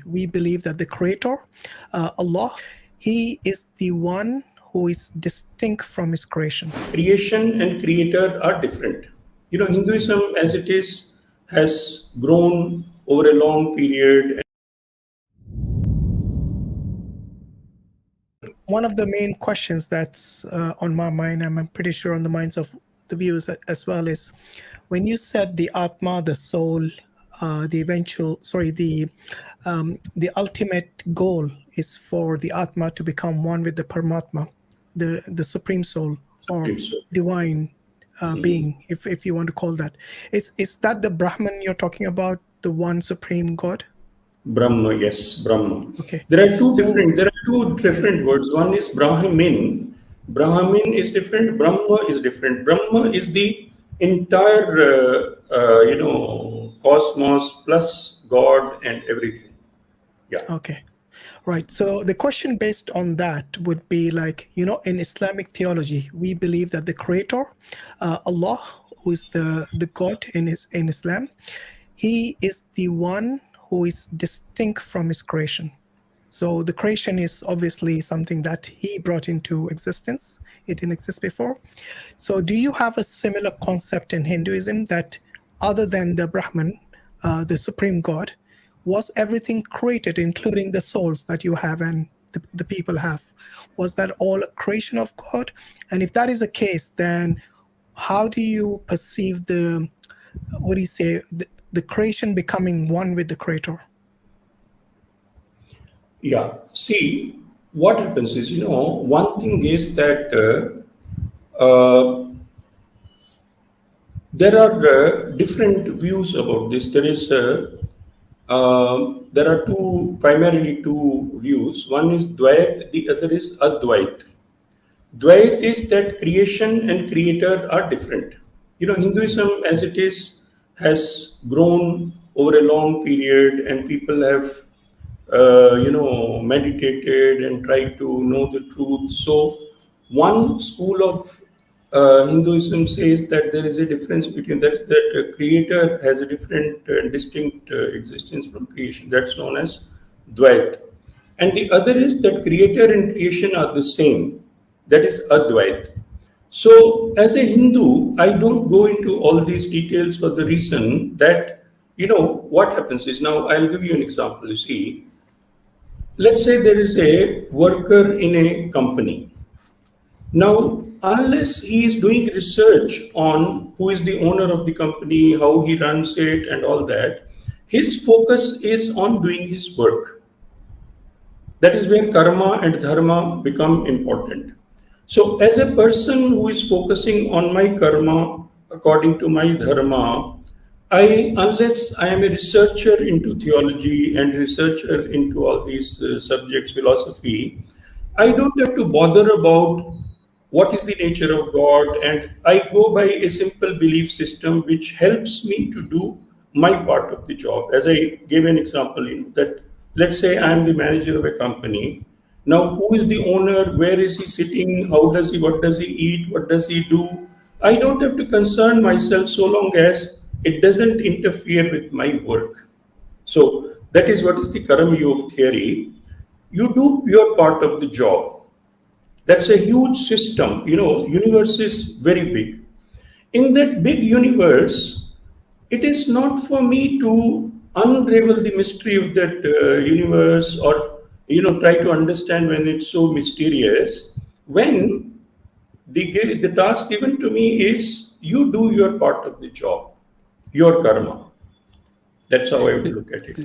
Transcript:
we believe that the Creator, Allah, He is the one who is distinct from His creation. Creation and creator are different. Hinduism as it is has grown over a long period. One of the main questions that's on my mind, and I'm pretty sure on the minds of the viewers as well, is when you said the Atma, the soul, the ultimate goal is for the Atma to become one with the Paramatma, the Supreme Soul or divine being, if you want to call that. Is that the Brahman you're talking about, the one Supreme God? Brahma, yes, Brahma. Okay. There are two different words. One is Brahmin. Brahmin is different. Brahma is different. Brahma is the entire, cosmos plus God and everything. Yeah. Okay. Right. So the question based on that would be like, in Islamic theology, we believe that the Creator, Allah, who is the God in Islam, He is the one who is distinct from His creation. So the creation is obviously something that He brought into existence. It didn't exist before. So do you have a similar concept in Hinduism that other than the Brahman, the Supreme God, was everything created, including the souls that you have and the people have? Was that all a creation of God? And if that is the case, then how do you perceive the creation becoming one with the Creator? Yeah. See, what happens is, one thing is that there are different views about this. There are primarily two views. One is Dvait, the other is Advait. Dvait is that creation and creator are different. Hinduism as it is has grown over a long period, and people have, meditated and tried to know the truth. So one school of Hinduism says that there is a difference between that creator has a different distinct existence from creation. That's known as Dvait. And the other is that creator and creation are the same. That is Advait. So as a Hindu, I don't go into all these details for the reason that, what happens is, now I'll give you an example. You see, let's say there is a worker in a company. Now, unless he is doing research on who is the owner of the company, how he runs it and all that, his focus is on doing his work. That is where karma and dharma become important. So as a person who is focusing on my karma according to my dharma, unless I am a researcher into theology and researcher into all these subjects, philosophy, I don't have to bother about what is the nature of God, and I go by a simple belief system which helps me to do my part of the job. As I gave an example, that let's say I am the manager of a company. Now, who is the owner? Where is he sitting? What does he eat? What does he do? I don't have to concern myself so long as it doesn't interfere with my work. So that is what is the Karma Yoga theory. You do your part of the job. That's a huge system. Universe is very big. In that big universe, it is not for me to unravel the mystery of that universe or try to understand when it's so mysterious. When the task given to me is you do your part of the job, your karma. That's how I would look at it.